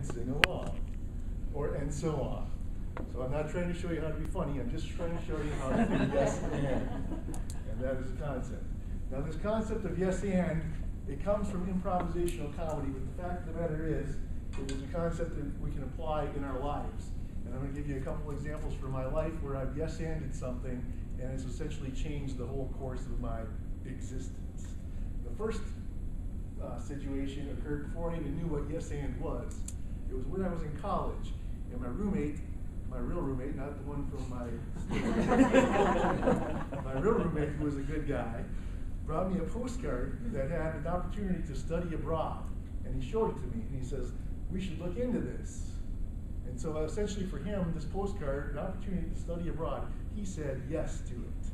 and sing along, and so on. So I'm not trying to show you how to be funny, I'm just trying to show you how to do yes and that is the concept. Now this concept of yes and, it comes from improvisational comedy, but the fact of the matter is, it is a concept that we can apply in our lives. And I'm going to give you a couple examples from my life where I've yes-anded something and it's essentially changed the whole course of my existence. The first situation occurred before I even knew what yes and was. It was when I was in college, and my real roommate, not the one from my real roommate, who was a good guy, brought me a postcard that had an opportunity to study abroad. And he showed it to me, and he says, we should look into this. And so essentially for him, this postcard, an opportunity to study abroad, he said yes to it.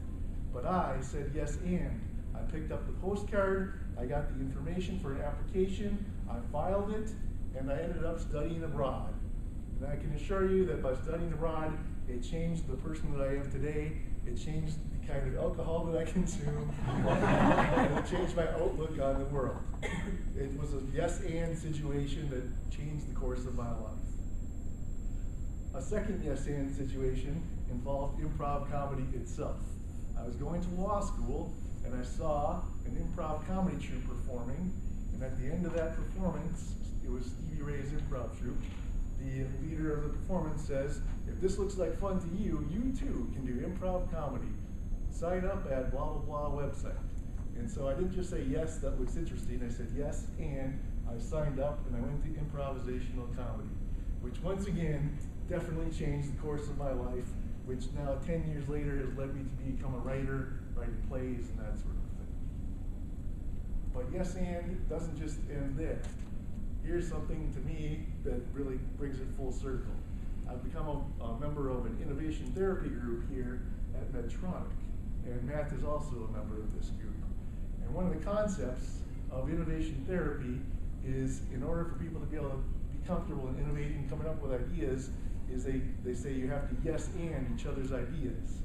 But I said yes and. I picked up the postcard, I got the information for an application, I filed it, and I ended up studying abroad. And I can assure you that by studying abroad, it changed the person that I am today, it changed the kind of alcohol that I consume, and it changed my outlook on the world. It was a yes and situation that changed the course of my life. A second yes and situation involved improv comedy itself. I was going to law school and I saw an improv comedy troupe performing, and at the end of that performance, it was Stevie Ray's improv troupe, the leader of the performance says, if this looks like fun to you, you too can do improv comedy. Sign up at blah blah blah website. And so I didn't just say yes, that looks interesting, I said yes, and I signed up and I went to improvisational comedy, which once again definitely changed the course of my life, which now 10 years later has led me to become a writer, writing plays and that sort of thing. But yes and doesn't just end there. Here's something to me that really brings it full circle. I've become a member of an innovation therapy group here at Medtronic, and Matt is also a member of this group. And one of the concepts of innovation therapy is, in order for people to be able to be comfortable in innovating, coming up with ideas, is they say you have to yes and each other's ideas.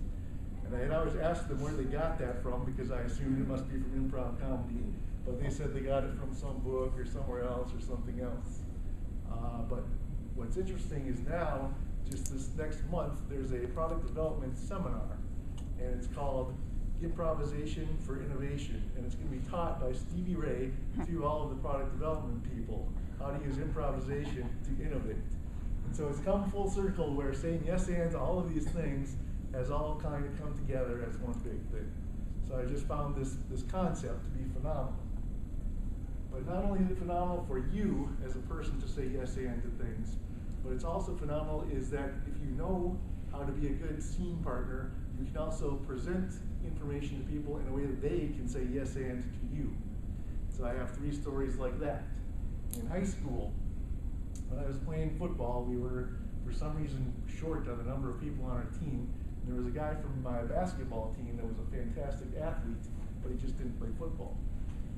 And I had always asked them where they got that from, because I assumed it must be from improv comedy, but they said they got it from some book or somewhere else or something else. But what's interesting is now, just this next month, there's a product development seminar, and it's called Improvisation for Innovation, and it's going to be taught by Stevie Ray to all of the product development people, how to use improvisation to innovate. And so it's come full circle where saying yes and to all of these things has all kind of come together as one big thing. So I just found this concept to be phenomenal. But not only is it phenomenal for you as a person to say yes and to things, but it's also phenomenal is that if you know how to be a good scene partner, you can also present information to people in a way that they can say yes and to you. So I have 3 stories like that. In high school, when I was playing football, we were, for some reason, short on the number of people on our team. And there was a guy from my basketball team that was a fantastic athlete, but he just didn't play football.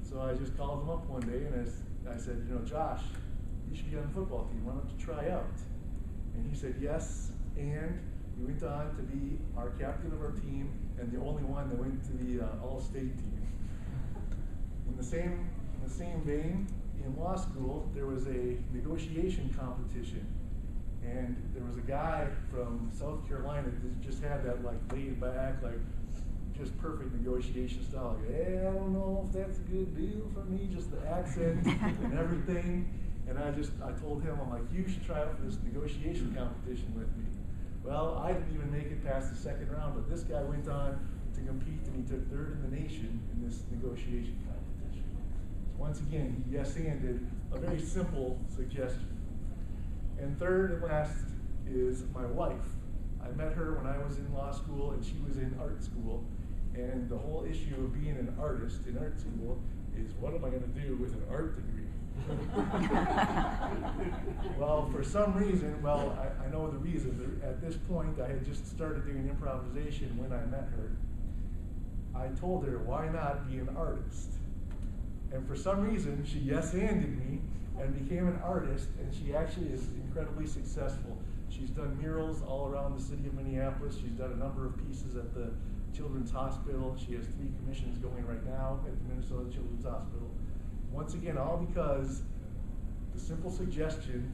So I just called him up one day and I said, you know, Josh, you should be on the football team. Why don't you try out? And he said yes, and he went on to be our captain of our team and the only one that went to the all-state team. In the same vein, in law school, there was a negotiation competition, and there was a guy from South Carolina that just had that like laid back, like just perfect negotiation style. Like, hey, I don't know if that's a good deal for me, just the accent and everything. And I told him, I'm like, you should try out for this negotiation competition with me. Well, I didn't even make it past the 2nd round, but this guy went on to compete, and he took 3rd in the nation in this negotiation competition. So once again, he yes-anded a very simple suggestion. And 3rd and last is my wife. I met her when I was in law school, and she was in art school. And the whole issue of being an artist in art school is, what am I going to do with an art degree? Well, for some reason, I know the reason. At this point, I had just started doing improvisation when I met her. I told her, why not be an artist? And for some reason, she yes-anded me and became an artist, and she actually is incredibly successful. She's done murals all around the city of Minneapolis. She's done a number of pieces at the Children's Hospital. She has 3 commissions going right now at the Minnesota Children's Hospital. Once again, all because the simple suggestion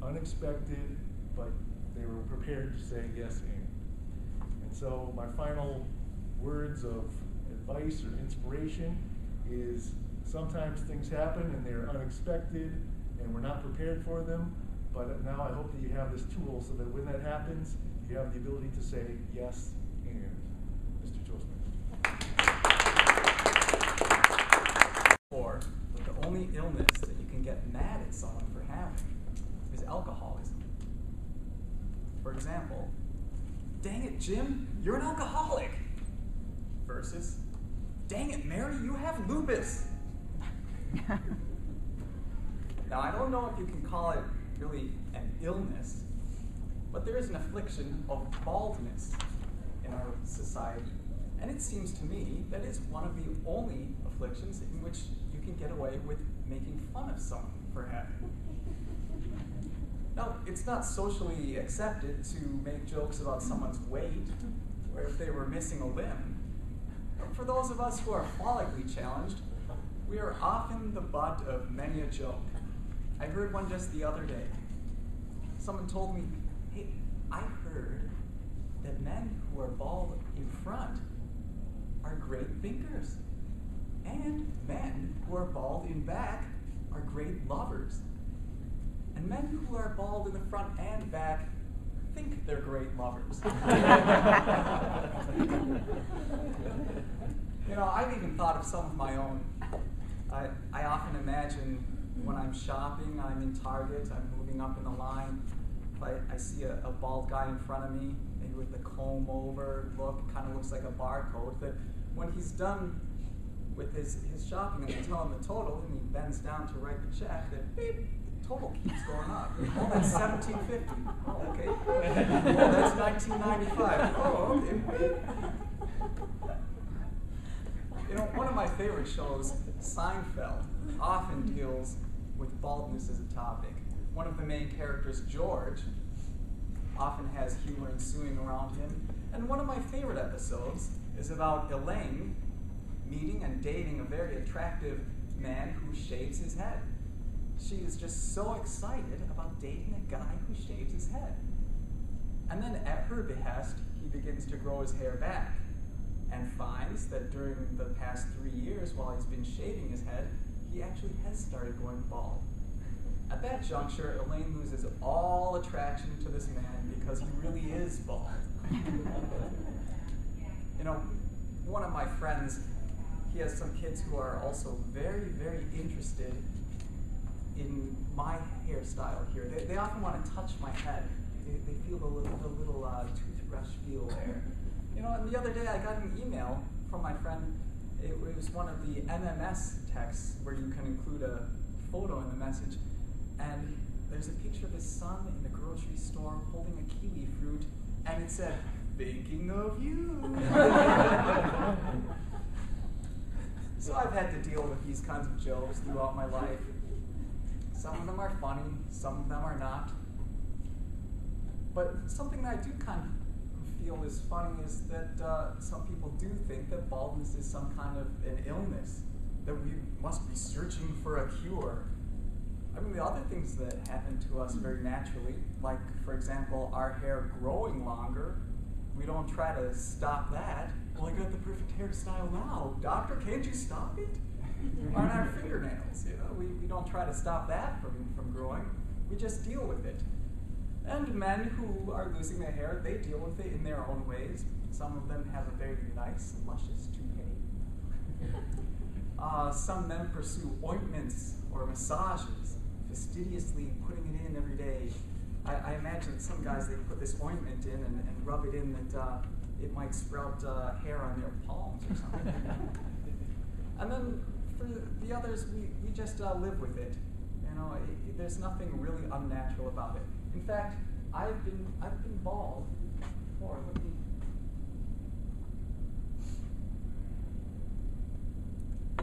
unexpected, but they were prepared to say yes and so my final words of advice or inspiration is sometimes things happen and they're unexpected and we're not prepared for them, but now I hope that you have this tool so that when that happens, you have the ability to say yes and. Mr. Toastman. Or the only illness that you can get mad at someone for having is alcoholism. For example, dang it, Jim, you're an alcoholic. Versus, dang it, Mary, you have lupus. Now, I don't know if you can call it really an illness, but there is an affliction of baldness in our society. And it seems to me that it's one of the only afflictions in which you can get away with making fun of someone for having. Now, it's not socially accepted to make jokes about someone's weight or if they were missing a limb. But for those of us who are follically challenged, we are often the butt of many a joke. I heard one just the other day. Someone told me, hey, I heard that men who are bald in front are great thinkers. And men who are bald in back are great lovers. And men who are bald in the front and back think they're great lovers. You know, I've even thought of some of my own. I often imagine when I'm shopping, I'm in Target, I'm moving up in the line, if I see a bald guy in front of me, maybe with the comb over look, kind of looks like a barcode, that when he's done with his shopping and I tell him the total and he bends down to write the check, that beep, the total keeps going up. Oh, that's $17.50. Oh, okay. Oh, that's $19.95. Oh, okay. You know, one of my favorite shows, Seinfeld, often deals with baldness as a topic. One of the main characters, George, often has humor ensuing around him. And one of my favorite episodes is about Elaine meeting and dating a very attractive man who shaves his head. She is just so excited about dating a guy who shaves his head. And then at her behest, he begins to grow his hair back and finds that during the past 3 years while he's been shaving his head, he actually has started going bald. At that juncture, Elaine loses all attraction to this man because he really is bald. You know, one of my friends, he has some kids who are also very, very interested in my hairstyle here. They often want to touch my head. They feel the little toothbrush feel there. You know, and the other day I got an email from my friend. It was one of the MMS texts where you can include a photo in the message. And there's a picture of his son in the grocery store holding a kiwi fruit, and it said, "Thinking of you." So I've had to deal with these kinds of jokes throughout my life. Some of them are funny, some of them are not. But something that I do kind of feel is funny is that some people do think that baldness is some kind of an illness, that we must be searching for a cure. I mean, the other things that happen to us very naturally, like, for example, our hair growing longer, we don't try to stop that. Well, I got the perfect hairstyle now. Doctor, can't you stop it? On our fingernails, you know, we don't try to stop that from growing. We just deal with it. And men who are losing their hair, they deal with it in their own ways. Some of them have a very nice, luscious toupee. Some men pursue ointments or massages, fastidiously putting it in every day. I imagine that some guys, they put this ointment in and rub it in that it might sprout hair on their palms or something. And then for the others, we just live with it. You know, there's nothing really unnatural about it. In fact, I've been bald before. Let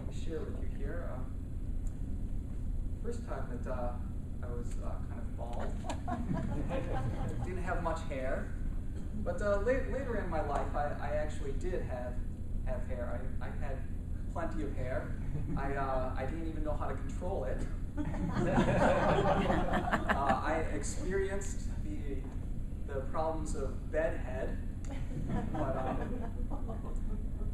me share with you here. First time that I was kind of bald. Didn't have much hair. But later in my life, I actually did have hair. I had plenty of hair. I didn't even know how to control it. I the problems of bedhead. But,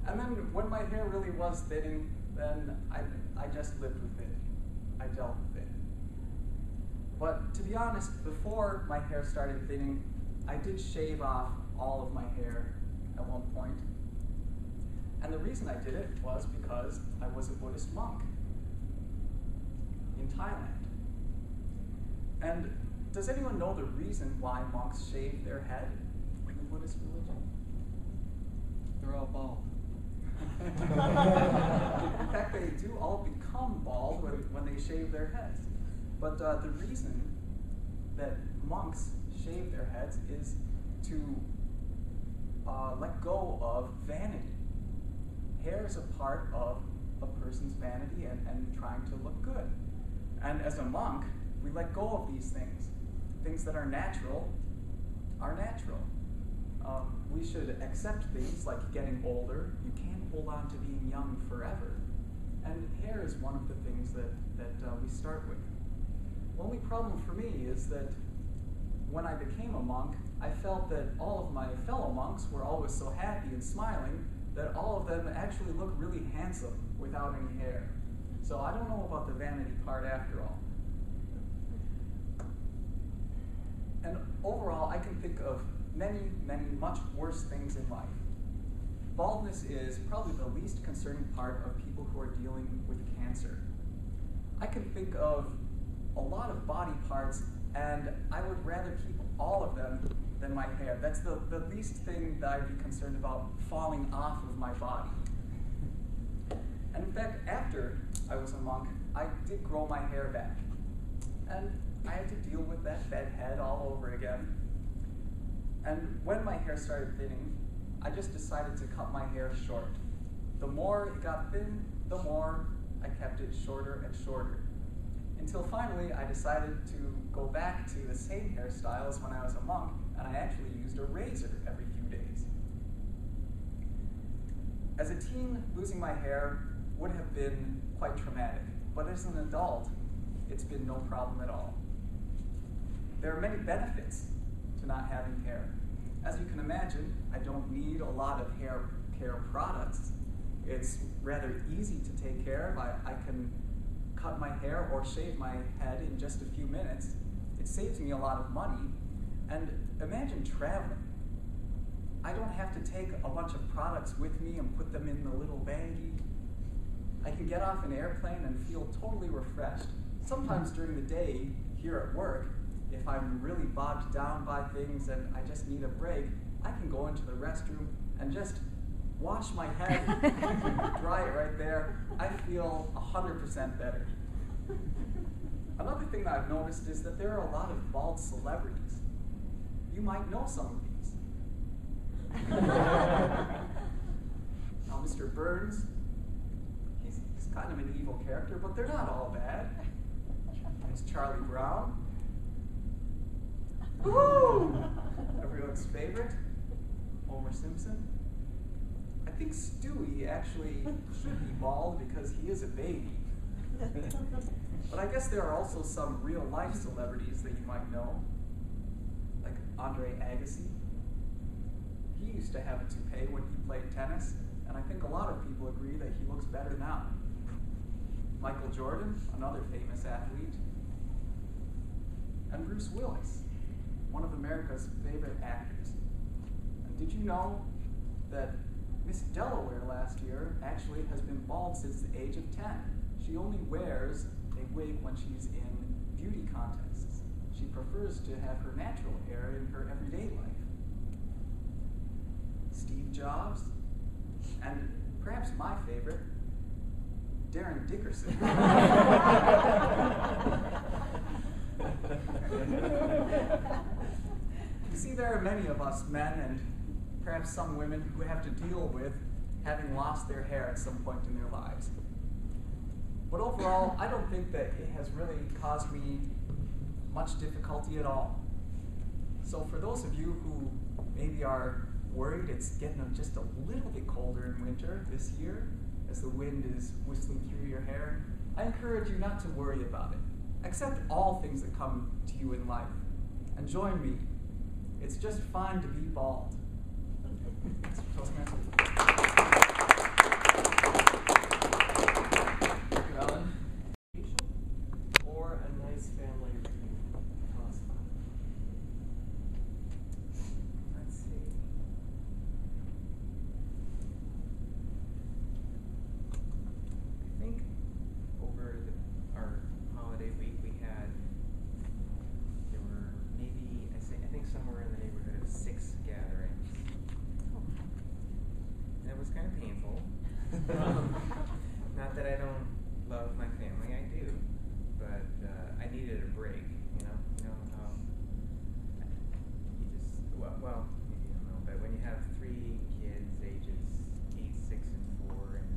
and then when my hair really was thinning, then I just lived with it. I dealt with it. But to be honest, before my hair started thinning, I did shave off all of my hair at one point. And the reason I did it was because I was a Buddhist monk in Thailand. And does anyone know the reason why monks shave their head in the Buddhist religion? They're all bald. In fact, they do all become bald when they shave their heads. But the reason that monks shave their heads is to let go of vanity. Hair is a part of a person's vanity and trying to look good. And as a monk, we let go of these things. Things that are natural are natural. We should accept things like getting older. You can't hold on to being young forever. And hair is one of the things that we start with. The only problem for me is that when I became a monk, I felt that all of my fellow monks were always so happy and smiling that all of them actually look really handsome without any hair. So I don't know about the vanity part after all. And overall, I can think of many, many much worse things in life. Baldness is probably the least concerning part of people who are dealing with cancer. I can think of a lot of body parts, and I would rather keep all of them than my hair. That's the least thing that I'd be concerned about falling off of my body. And in fact, after I was a monk, I did grow my hair back. And I had to deal with that bed head all over again. And when my hair started thinning, I just decided to cut my hair short. The more it got thin, the more I kept it shorter and shorter. Until finally I decided to go back to the same hairstyle as when I was a monk, and I actually used a razor every few days. As a teen, losing my hair would have been quite traumatic, but as an adult, it's been no problem at all. There are many benefits to not having hair. As you can imagine, I don't need a lot of hair care products. It's rather easy to take care of. I can cut my hair or shave my head in just a few minutes. It saves me a lot of money. And imagine traveling. I don't have to take a bunch of products with me and put them in the little baggie. I can get off an airplane and feel totally refreshed. Sometimes during the day here at work, if I'm really bogged down by things and I just need a break, I can go into the restroom and just wash my head, dry it right there. I feel 100% better. Another thing that I've noticed is that there are a lot of bald celebrities. You might know some of these. Now, Mr. Burns, he's kind of an evil character, but they're not all bad. There's Charlie Brown. Woo! Everyone's favorite, Homer Simpson. I think Stewie actually should be bald because he is a baby. But I guess there are also some real-life celebrities that you might know, like Andre Agassi. He used to have a toupee when he played tennis, and I think a lot of people agree that he looks better now. Michael Jordan, another famous athlete. And Bruce Willis, one of America's favorite actors. And did you know that Miss Delaware last year actually has been bald since the age of 10? She only wears a wig when she's in beauty contests. She prefers to have her natural hair in her everyday life. Steve Jobs, and perhaps my favorite, Darren Dickerson. You see, there are many of us men and perhaps some women who have to deal with having lost their hair at some point in their lives. But overall, I don't think that it has really caused me much difficulty at all. So for those of you who maybe are worried it's getting just a little bit colder in winter this year as the wind is whistling through your hair, I encourage you not to worry about it. Accept all things that come to you in life and join me It's just fun to be bald. Toastmaster. Ellen? Or a nice family reunion? Tell us about it. Let's see. I think over our holiday week there were maybe, I think somewhere in the neighborhood of 6 gatherings. And it was kind of painful. Not that I don't love my family, I do. But I needed a break, you know? You know how you just, well, maybe you don't know, but when you have 3 kids, ages 8, 6, and 4, and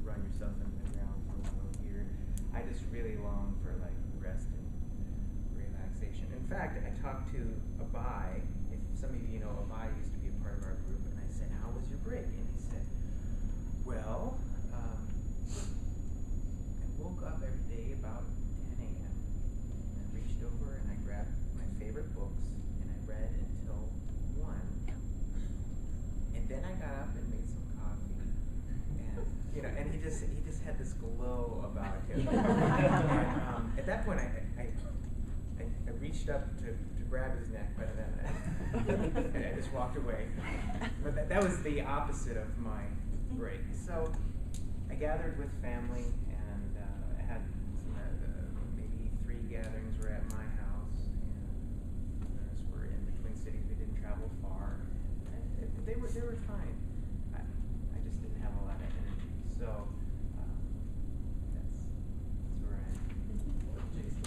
run yourself into the ground for a while here, I just really long for like rest and relaxation. In fact, I talked to Abai. If some of you know, Abai used to be a part of our group, and I said, "How was your break?" And he said, "Well, I woke up every day about 10 a.m. and I reached over and I grabbed my favorite books and I read until 1. And then I got up and made some coffee, and and he just had this glow about him. And at that point, I reached up to grab his neck, but then I just walked away. But that was the opposite of my break. So I gathered with family, and I had maybe 3 gatherings were at my house, and the rest were in the Twin Cities. We didn't travel far. And they were fine. I just didn't have a lot of energy. So that's where I am. Jason.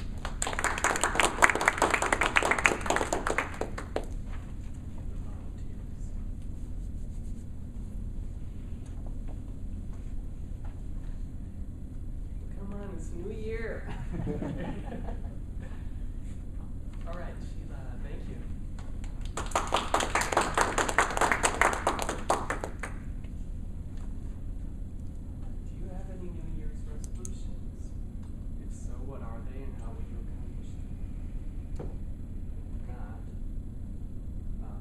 Come on, it's New Year. All right, Sheila, thank you. Do you have any New Year's resolutions? If so, what are they and how will you accomplish them? If not, do you? No.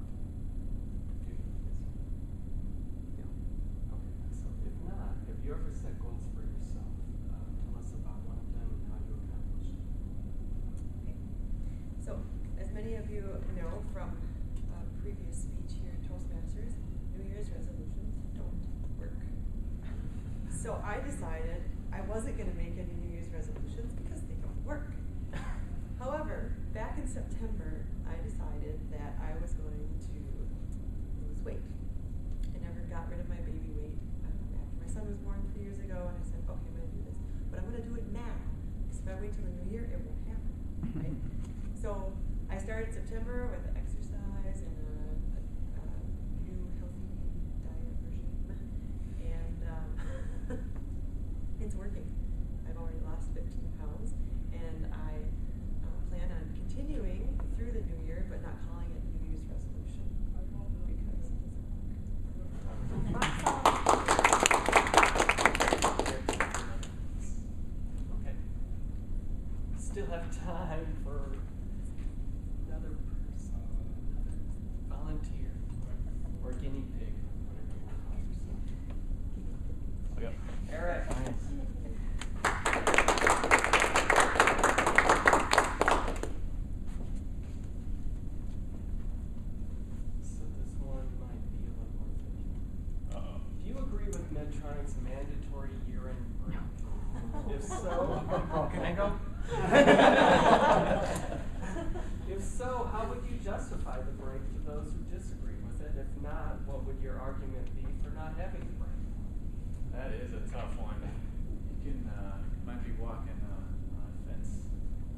Okay, so if not, have you ever set goals for yourself? Tell us about one of them and how you accomplished it. Okay. So, as many of you know from a previous speech here at Toastmasters, New Year's resolutions don't work. So I decided I wasn't going to make any New Year's resolutions because they don't work. However, back in September, I decided that I was going to lose weight. I never got rid of my baby weight after my son was born 3 years ago, and I said, okay, I'm going to do this. But I'm going to do it now, because if I wait till the new year, it won't happen, right? So I started September with exercise and a new healthy diet regime, and it's working. I've already lost 15 pounds, and I plan on continuing through the new year, but not calling it New Year's resolution, because it doesn't work. Okay. Still have time for another person, another volunteer, or guinea pig, whatever you want to call yourself. Yep. Eric. So this one might be a little more tricky. Uh-oh. Do you agree with Medtronic's mandatory year-end break? If so, Can I go? if so, how would you justify the break to those who disagree with it? If not, what would your argument be for not having the break? That is a tough one. You can might be walking on a fence,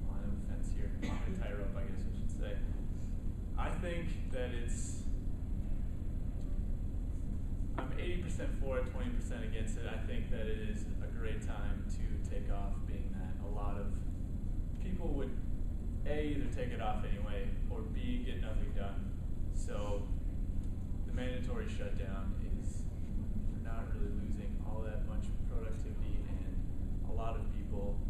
line of a fence here, walking a tightrope, I guess I should say. I think that I'm 80% for it, 20% against it. I think that it is a great time to take off, being that a lot of people would A, either take it off anyway, or B, get nothing done. So the mandatory shutdown is, we're not really losing all that much productivity, and a lot of people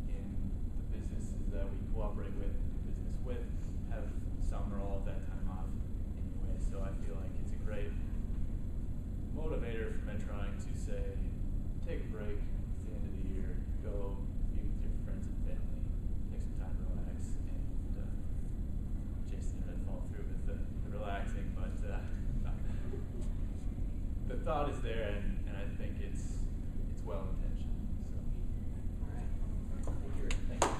in the businesses that we cooperate with and do business with have some or all of that time off. thought is there, and I think it's well intentioned. So. All right. Thank you. Thank you.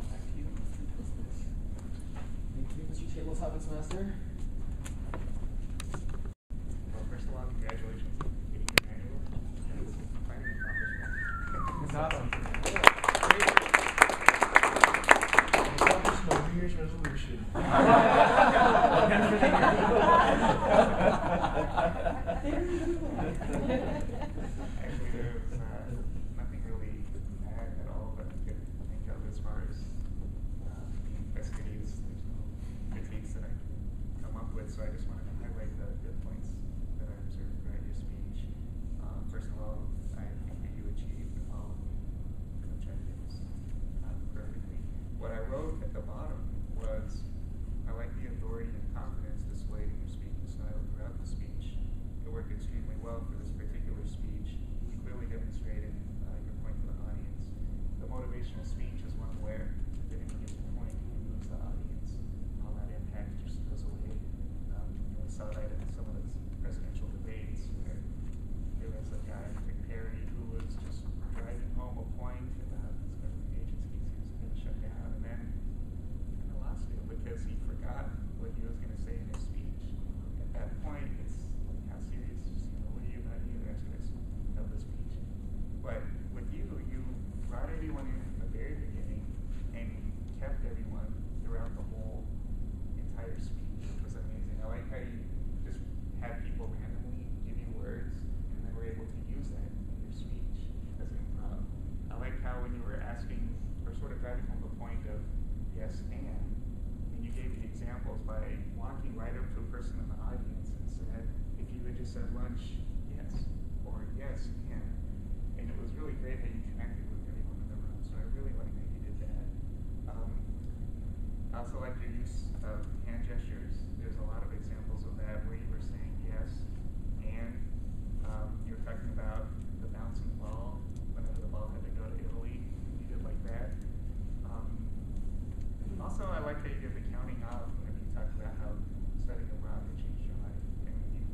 Back to you, Mr. Toastmaster. Thank you, Mr. Tables Hopping Master. Well, first of all, congratulations on getting your manual. That's quite an accomplishment. It's awesome. Great. Accomplish my New Year's resolution. Actually, there was nothing really bad at all that I could think of as far as festivities. There's no critiques that I can come up with, so I just wanted to highlight the good points that I observed throughout your speech. First of all, I think that you achieved all the objectives perfectly. What I wrote at the bottom was, I like the authority and confidence displayed in your speaking style throughout the speech. It worked extremely well for this particular speech. You clearly demonstrated your point to the audience. The motivational speech is one where getting his point, you lose the audience. All that impact just goes away. We saw that in some of the presidential debates where there was a guy, Rick Perry, who was just driving home a point about these government agencies he was going to shut down, and then kind of lost it because he forgot what he was going to say in his speech. At that point, it's like, how serious, what are you about to do the rest of the speech? But with you, you brought everyone in from the very beginning and kept everyone throughout the whole entire speech. It was amazing. I like how you just had people randomly give you words and then were able to use that in your speech as improv. I like how when you were asking or sort of driving home the point of yes and you gave the examples by walking right up to a person in the audience and said, if you had just said lunch, yes, or yes and it was really great how you connected with everyone in the room. So I really like that you did that. I also like your use of hand gestures. There's a lot of examples of that where you were saying yes, and you were talking about the bouncing ball whenever the ball had to go to Italy. You did like that. Also, I like how you did the counting off whenever you talked about how studying abroad had changed your life. And you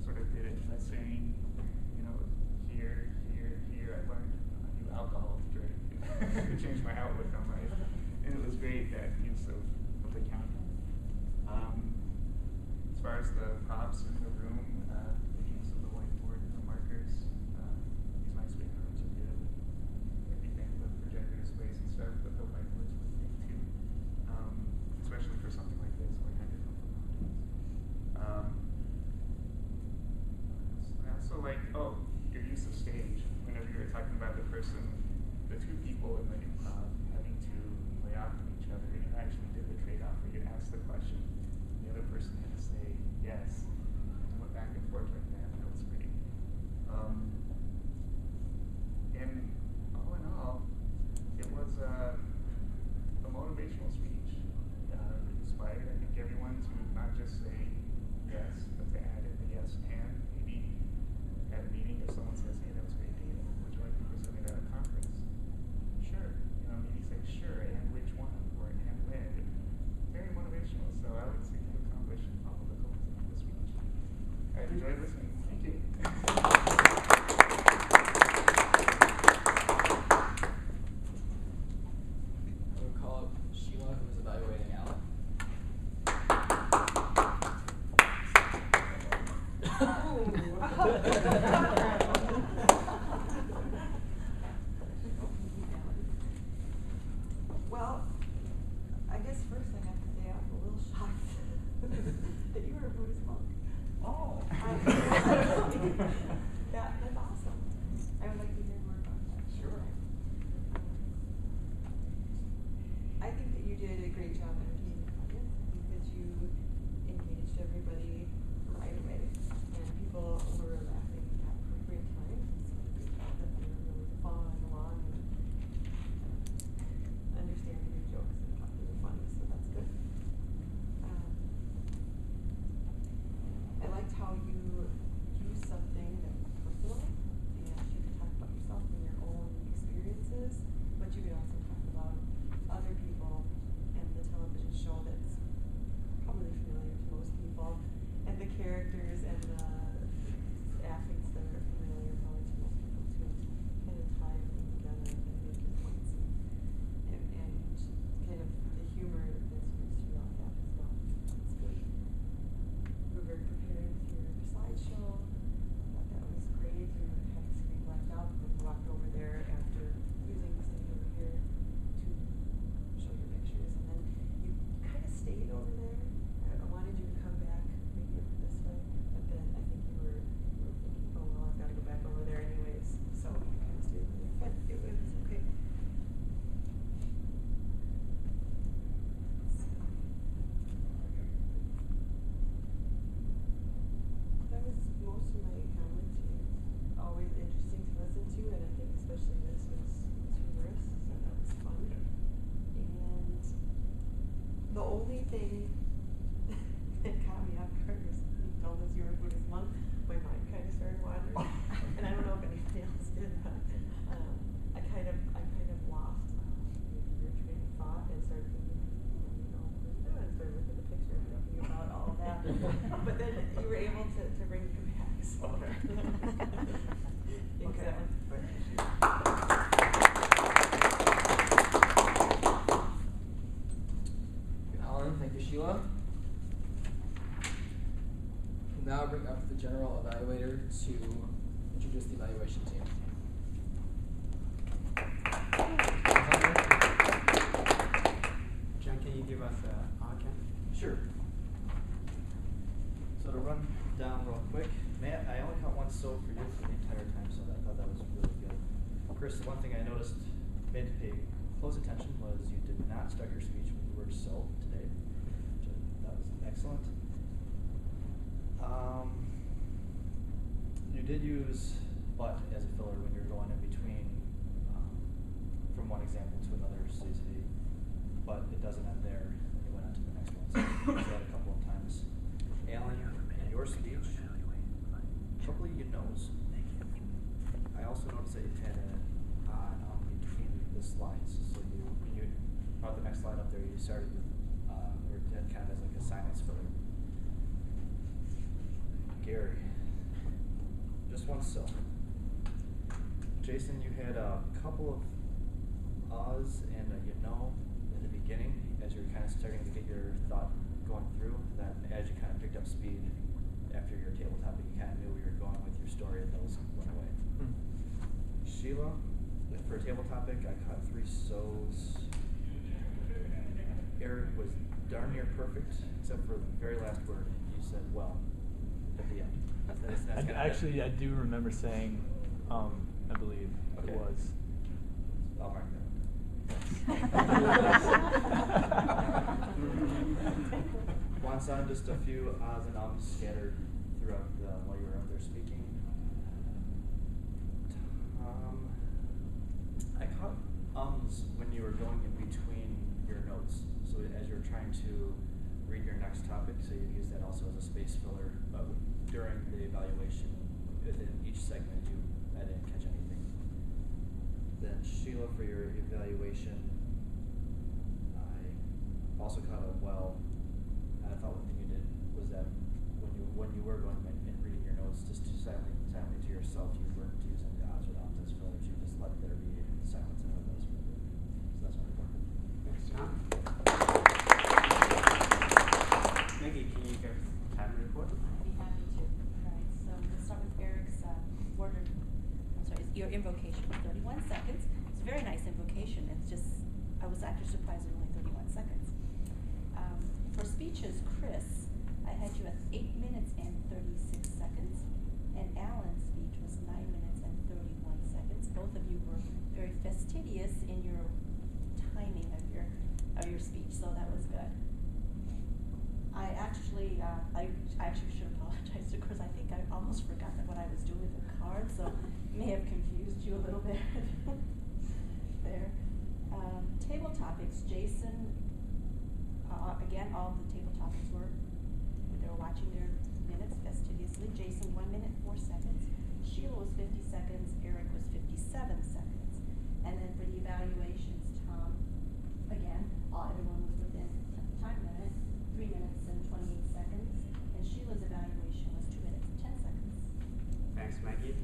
sort of did it by saying, here, I learned a new alcohol to drink. It changed my outlook on life. And it was great, that use of the counting. As far as the props in the room, the use of the whiteboard and the markers, these nice big rooms are good. Everything, the projector displays and stuff, but the whiteboards were great too. Especially for something like this where you had to come from mountains. I also like, your use of stage. Whenever you were talking about the two people in the improv having to play off of each other, and you actually did the trade-off where you asked the question, the other person had to say yes, and went back and forth like that. That was great. And all in all, it was a motivational speech. It inspired, I think, everyone to not just say yes, but to add in the yes and. Maybe at a meeting, if someone says, hey, that was a great idea, would you like to present it at a conference? Sure. Maybe say sure, and which one, or and when. Very motivational. So I would say you accomplished all of the goals of the speech. I enjoyed listening. Thank you. I would call up Sheila, who was evaluating Alec. Well, I guess first I have to say I'm a little shocked that you were a Buddhist monk. Oh. Yeah, that's awesome. I would like to hear more about that. Sure. I think that you did a great job entertaining the audience. I think that you engaged everybody right away, and people were laughing at appropriate times. So I thought that they were really following along and understanding your jokes and thought they were funny, so that's good. I liked how you used something that was personal, and you could talk about yourself and your own experiences, but you could also talk about other people and the television show that's probably familiar to most people. thing that caught me off guard was you told us you were a Buddhist monk. My mind kind of started wandering, and I don't know if anybody else did, but I kind of lost your train of thought and started thinking, and started looking at the picture and thinking about all of that. But then you were able to bring me back. So. Okay. Exactly. Alan, thank you, Sheila. We'll now bring up the general evaluator to introduce the evaluation team. John, can you give us a count? Sure. So to run down real quick, Matt, I only caught one so for you for the entire time, so I thought that was really good. Chris, the one thing I noticed made to pay close attention was you did not start your speech with the word "so" today. That was excellent. You did use "but" as a filler when you're going in between from one example to another, so you say, but it doesn't end there, and you went on to the next one. So you used that a couple of times. Alan, in your speech, probably your nose. I also noticed that you had an on between the slides. So you brought the next slide up there, you started with, or did kind of as like a silence filler. Gary, just one so. Jason, you had a couple of ahs and a in the beginning as you were kind of starting to get your thought going through. Then as you kind of picked up speed after your table topic, you kind of knew where you were going with your story, and those went away. Sheila, for a table topic, I caught 3 so's. Eric was darn near perfect, except for the very last word. You said "well" at the end. Actually, I do remember saying, I believe Okay. it was. I'll mark that. Juan, just a few ahs and ums scattered throughout while you were up there speaking. I caught ums when you were going in between your notes. So as you were trying to read your next topic, so you'd use that also as a space filler. But during the evaluation, within each segment, I didn't catch anything. Then Sheila, for your evaluation, I also caught a well. And I thought one thing you did was that when you were going and reading your notes, just to silently to yourself, you weren't using the ahs or the ums as fillers. You just let there be silence and let those really good. So that's what I thought. Thanks, John. Maggie, can you give time report? I'd be happy to. Right, so let's start with Eric's your invocation, 31 seconds. It's a very nice invocation. It's just, I was actually surprised at only 31 seconds. For speeches, Chris, I had you at 8 minutes and 36 seconds, and Alan's speech was 9 minutes and 31 seconds. Both of you were very fastidious in your timing of your speech, so that was good. I actually should apologize to Chris. I think I almost forgot what I was doing with the card, so may have confused you a little bit there. Table topics, Jason. Again, all of the table topics they were watching their minutes fastidiously. Jason, 1 minute, 4 seconds. Sheila was 50 seconds. Eric was 57 seconds. And then for the evaluations, Tom, again, everyone was within time limit, 3 minutes and 28 seconds. And Sheila's evaluation was 2 minutes and 10 seconds. Thanks, Maggie.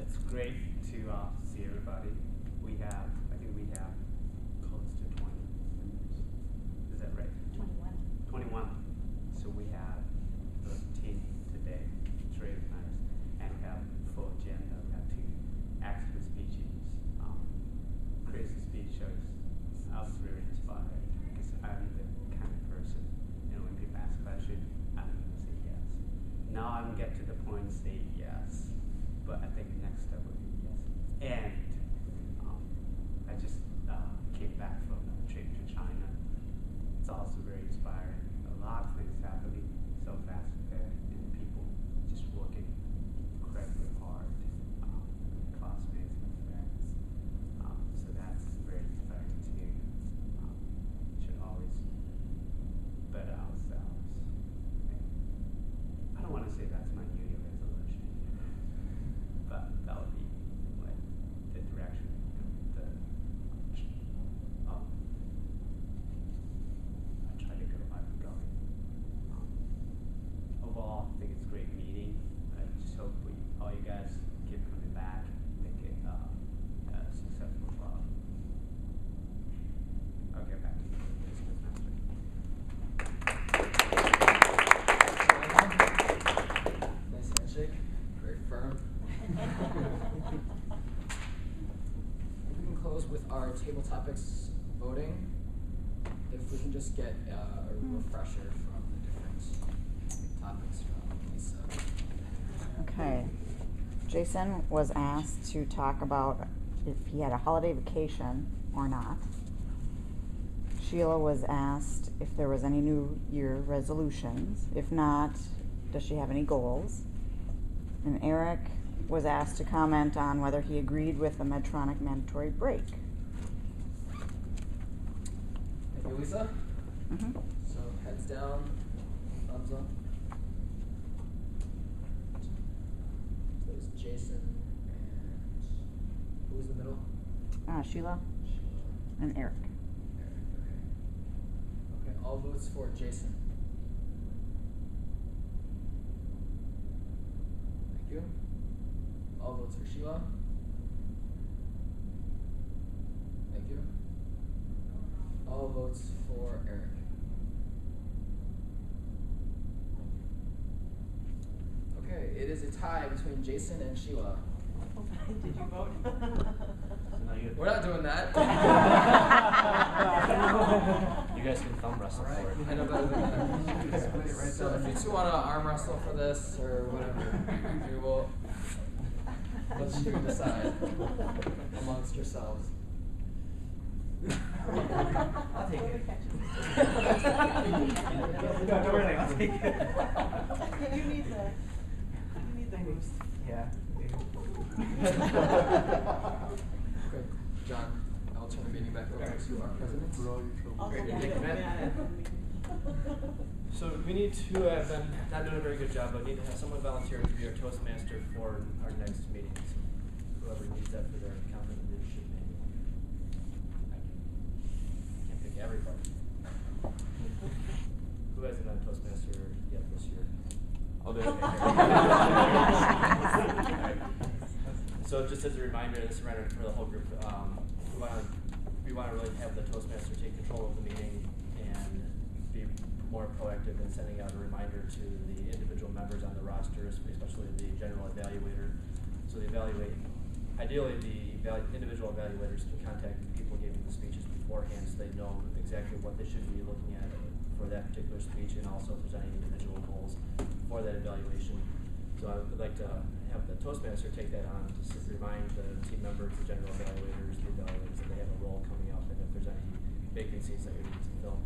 It's great to see everybody. I think we have close to 20 members. Is that right? 21. 21. So we have 13 today. It's really nice. And we have full agenda. We have 2 excellent speeches. Chris' speech I was really inspired because I'm the kind of person, when people ask questions, I'm going to say yes. Now I'm get to the point to say yes, but I think the next step would be yes. And We can close with our table topics voting. If we can just get a refresher from the different topics from Lisa. Okay. Jason was asked to talk about if he had a holiday vacation or not. Sheila was asked if there was any New Year resolutions. If not, does she have any goals? And Eric was asked to comment on whether he agreed with the Medtronic mandatory break. Thank you, Lisa. Mm-hmm. So heads down, thumbs up. So it's Jason and who was the middle? Sheila Sheila. and Eric. Eric, okay. Okay, all votes for Jason. Thank you. All votes for Sheila. Thank you. All votes for Eric. Okay, it is a tie between Jason and Sheila. Did you vote? We're not doing that. You guys can thumb wrestle for it. I know better than that. So if you two want to arm wrestle for this or whatever, we will let you decide amongst yourselves. I'll take it. Don't worry, I'll take it. You need the boost. Yeah. Okay, John, I'll turn the meeting back over to our president. Also, Great. yeah, Thank you, Matt. yeah. So we need to have been not doing a very good job, but need to have someone volunteer to be our Toastmaster for our next meeting. So whoever needs that for their confident leadership manual. I can't pick everybody. Who hasn't been Toastmaster yet this year? I'll do it. Alright. So just as a reminder, this is a reminder for the whole group, we want to really have the Toastmaster take control of the meeting and be more proactive in sending out a reminder to the individual members on the roster, especially the general evaluator. So ideally the individual evaluators can contact the people giving the speeches beforehand so they know exactly what they should be looking at for that particular speech, and also if there's any individual goals for that evaluation. So I would like to have the Toastmaster take that on to remind the team members, the general evaluators, the evaluators that they have a role coming up and if there's any vacancies that we need to fill.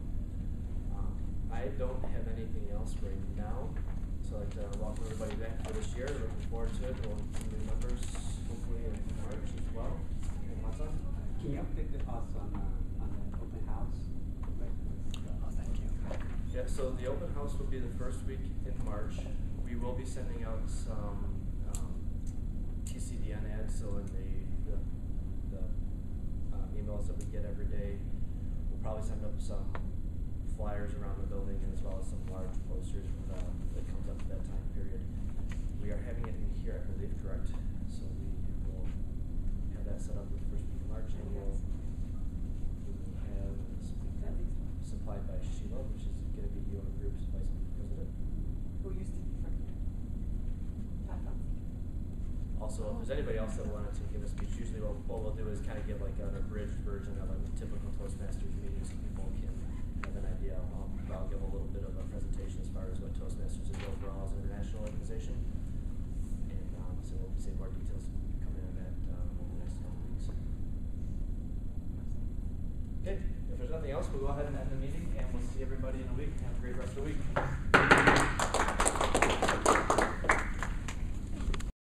I don't have anything else right now, so I'd like to welcome everybody back for this year. Looking forward to it. We'll have some new members hopefully in March as well. And what's on? Can you update us on the open house? Oh, thank you. Yeah, so the open house will be the first week in March. We will be sending out some TCDN ads, so in the emails that we get every day, we'll probably send up some flyers around the building as well as some large posters that comes up at that time period. We are having it in here, I believe, correct? So we will have that set up with the first week of March, and we'll have supplied by Sheila, which is going to be your group's vice president. Who used to be president? Also, if there's anybody else that wanted to give a speech, usually what we'll do is kind of give like an abridged version of a typical Toastmasters meeting so people can have an idea. I'll give a little bit of a presentation as far as what Toastmasters is overall as an international organization. And so we'll see more details coming in that over the next couple of weeks. Okay, if there's nothing else, we'll go ahead and end the meeting, and we'll see everybody in a week. Have a great rest of the week.